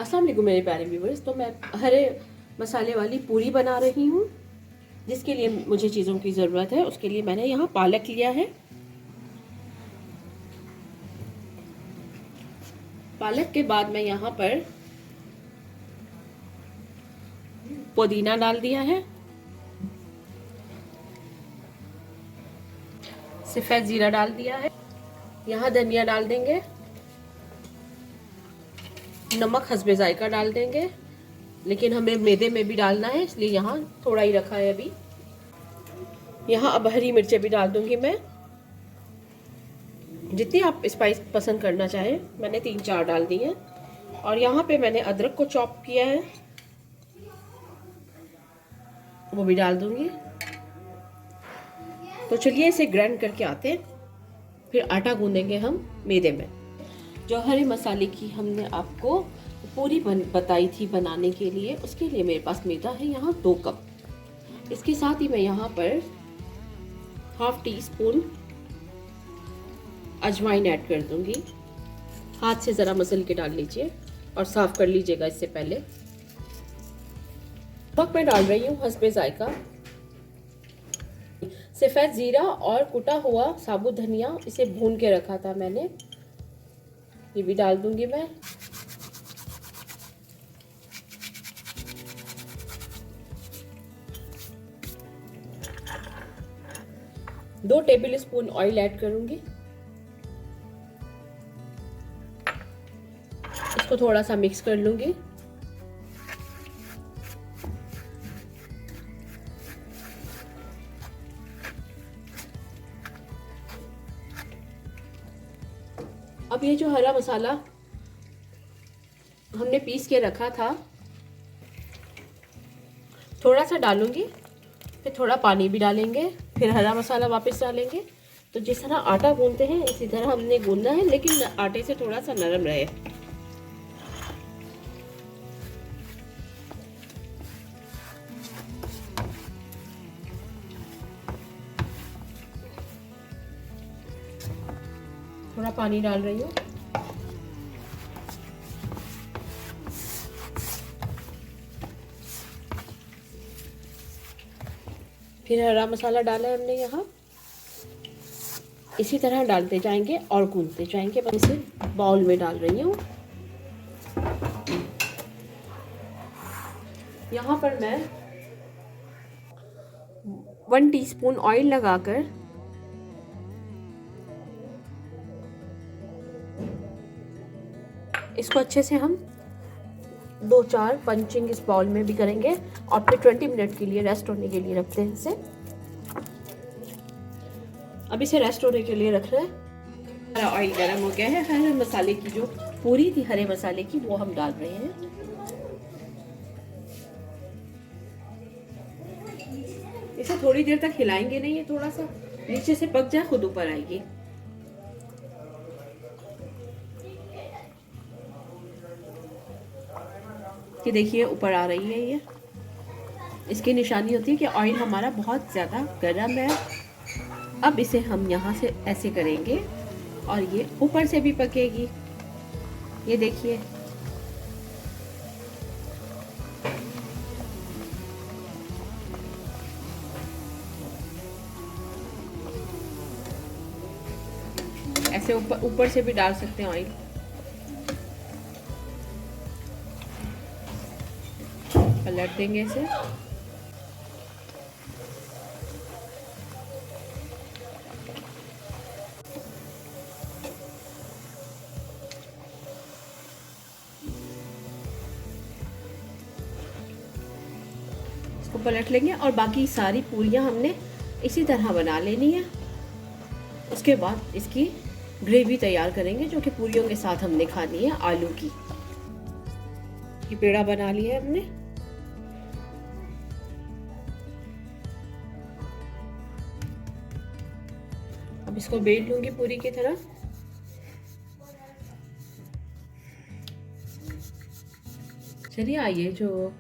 अस्सलाम वालेकुम मेरे प्यारे व्यूवर्स। तो मैं हरे मसाले वाली पूरी बना रही हूँ, जिसके लिए मुझे चीज़ों की ज़रूरत है। उसके लिए मैंने यहाँ पालक लिया है। पालक के बाद मैं यहाँ पर पुदीना डाल दिया है, सफ़ेद ज़ीरा डाल दिया है, यहाँ धनिया डाल देंगे, नमक हस्बे जायका डाल देंगे, लेकिन हमें मैदे में भी डालना है इसलिए यहाँ थोड़ा ही रखा है अभी। यहाँ अब हरी मिर्चें भी डाल दूंगी मैं, जितनी आप स्पाइस पसंद करना चाहें। मैंने 3-4 डाल दी हैं। और यहाँ पे मैंने अदरक को चॉप किया है, वो भी डाल दूंगी। तो चलिए इसे ग्राइंड करके आते हैं, फिर आटा गूंदेंगे हम मैदे में। जो हरे मसाले की हमने आपको पूरी बताई थी बनाने के लिए, उसके लिए मेरे पास मैदा है यहाँ 2 कप। इसके साथ ही मैं यहाँ पर ½ टीस्पून अजवाइन ऐड कर दूंगी। हाथ से ज़रा मसल के डाल लीजिए और साफ़ कर लीजिएगा इससे पहले। नमक मैं डाल रही हूँ हस्बे जायका। सफ़ेद ज़ीरा और कुटा हुआ साबुत धनिया, इसे भून के रखा था मैंने, ये भी डाल दूंगी मैं। दो टेबल स्पून ऑयल ऐड करूंगी। इसको थोड़ा सा मिक्स कर लूंगी। अब ये जो हरा मसाला हमने पीस के रखा था, थोड़ा सा डालूंगी, फिर थोड़ा पानी भी डालेंगे, फिर हरा मसाला वापस डालेंगे। तो जिस तरह आटा गूंदते हैं इसी तरह हमने गूंदना है, लेकिन आटे से थोड़ा सा नरम रहे। थोड़ा पानी डाल रही हूँ। फिर हरा मसाला डाला है हमने यहाँ। इसी तरह डालते जाएंगे और गूंदते जाएंगे। बस इसे बाउल में डाल रही हूँ। यहाँ पर मैं 1 टीस्पून ऑयल लगाकर इसको अच्छे से हम 2-4 पंचिंग इस बाउल में भी करेंगे और फिर 20 मिनट के लिए रेस्ट होने के लिए रखते हैं इसे। अब इसे रेस्ट होने के लिए रख रहे हैं। हमारा ऑयल गर्म हो गया है। हरे मसाले की जो पूरी थी हरे मसाले की, वो हम डाल रहे हैं। इसे थोड़ी देर तक हिलाएंगे नहीं, ये थोड़ा सा नीचे से पक जाए खुद ऊपर आएगी। कि देखिए ऊपर आ रही है ये, इसकी निशानी होती है कि ऑयल हमारा बहुत ज़्यादा गर्म है। अब इसे हम यहाँ से ऐसे करेंगे और ये ऊपर से भी पकेगी। ये देखिए, ऐसे ऊपर से भी डाल सकते हैं ऑयल। पलट देंगे इसे। इसको पलट लेंगे और बाकी सारी पूरियां हमने इसी तरह बना लेनी है। उसके बाद इसकी ग्रेवी तैयार करेंगे, जो कि पूरियों के साथ हमने खानी है, आलू की। ये पेड़ा बना लिया है हमने। अब इसको बेल लूंगी पूरी की तरह। चलिए आइए, जो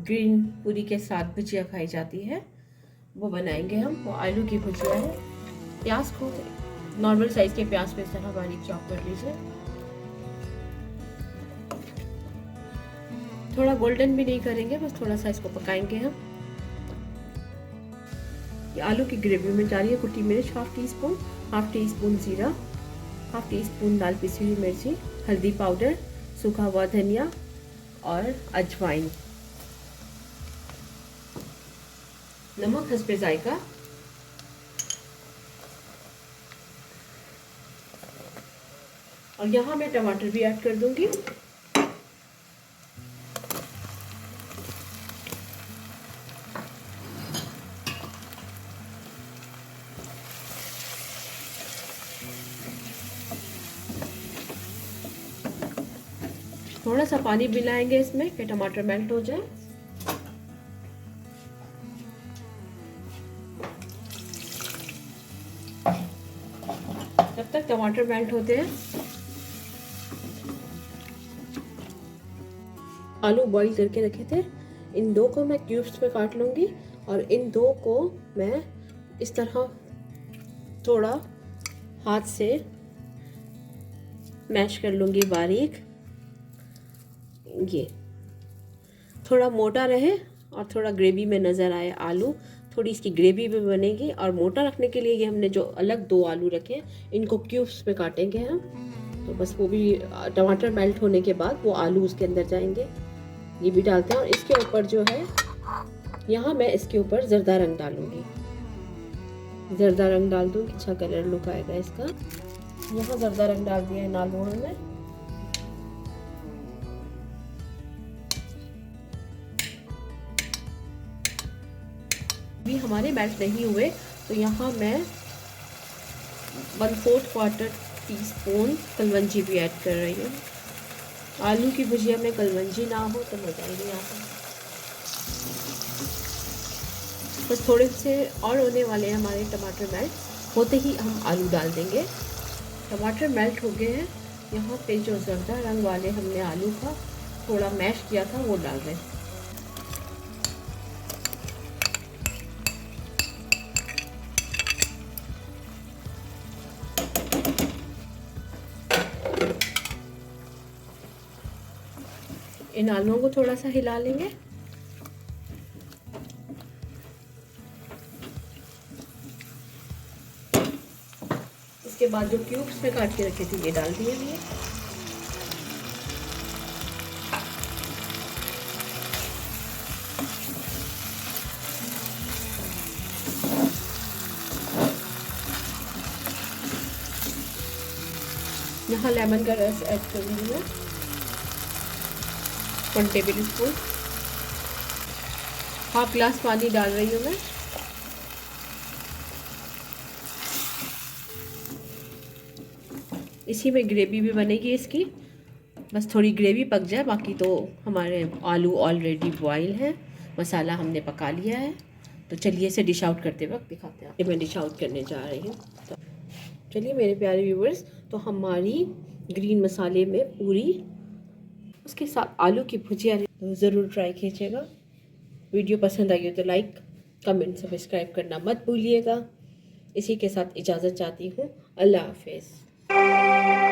ग्रीन पूरी के साथ भुजिया खाई जाती है वो बनाएंगे हम। वो आलू की भुजिया है। प्याज को नॉर्मल साइज के प्याज पे इस तरह बारीक चॉप कर लीजिए। थोड़ा गोल्डन भी नहीं करेंगे, बस थोड़ा सा इसको पकाएंगे हम। ये आलू की ग्रेवी में डालिए कुटी मिर्च हाफ टी स्पून जीरा, हाफ टी स्पून लाल पिसी हुई मिर्ची, हल्दी पाउडर, सूखा हुआ धनिया और अजवाइन, नमक हस्बे जायका, और यहाँ मैं टमाटर भी ऐड कर दूंगी। थोड़ा सा पानी मिलाएंगे इसमें कि टमाटर मेल्ट हो जाए। जब तक टमाटर मेल्ट होते हैं, आलू बॉईल करके रखे थे, इन दो को मैं क्यूब्स में काट लूंगी और इन दो को मैं इस तरह थोड़ा हाथ से मैश कर लूंगी बारीक। ये थोड़ा मोटा रहे और थोड़ा ग्रेवी में नज़र आए आलू, थोड़ी इसकी ग्रेवी भी बनेगी। और मोटा रखने के लिए ये हमने जो अलग दो आलू रखे हैं, इनको क्यूब्स में काटेंगे हम। तो बस वो भी टमाटर मेल्ट होने के बाद वो आलू उसके अंदर जाएंगे। ये भी डालते हैं और इसके ऊपर जो है, यहाँ मैं इसके ऊपर जर्दा रंग डालूंगी। जर्दा रंग डाल दूँगी, अच्छा कलर लुक आएगा इसका। यहाँ जर्दा रंग डाल दिया है आलू में। भी हमारे मेल्ट नहीं हुए, तो यहाँ मैं 1/4 टीस्पून कलवंजी भी ऐड कर रही हूँ। आलू की भुजिया में कलवंजी ना हो तो मज़ा ही नहीं आता। बस थोड़े से और होने वाले हैं हमारे टमाटर मेल्ट, होते ही हम आलू डाल देंगे। टमाटर मेल्ट हो गए हैं। यहाँ पे जो जर्दा रंग वाले हमने आलू का थोड़ा मैश किया था वो डाल दें। इन आलूओं को थोड़ा सा हिला लेंगे। इसके बाद जो क्यूब्स में काट के रखे थे ये डाल दिए लिए। यहाँ लेमन का रस ऐड करूँगी मैं 1 टेबल स्पून। हाफ ग्लास पानी डाल रही हूँ मैं। इसी में ग्रेवी भी बनेगी इसकी, बस थोड़ी ग्रेवी पक जाए, बाकी तो हमारे आलू ऑलरेडी बॉयल हैं, मसाला हमने पका लिया है। तो चलिए इसे डिश आउट करते वक्त दिखाते हैं। ये मैं डिश आउट करने जा रही हूँ। तो चलिए मेरे प्यारे व्यूवर्स, तो हमारी ग्रीन मसाले में पूरी, उसके साथ आलू की भुजिया ज़रूर ट्राई कीजिएगा। वीडियो पसंद आई हो तो लाइक, कमेंट, सब्सक्राइब करना मत भूलिएगा। इसी के साथ इजाज़त चाहती हूँ। अल्लाह हाफिज़।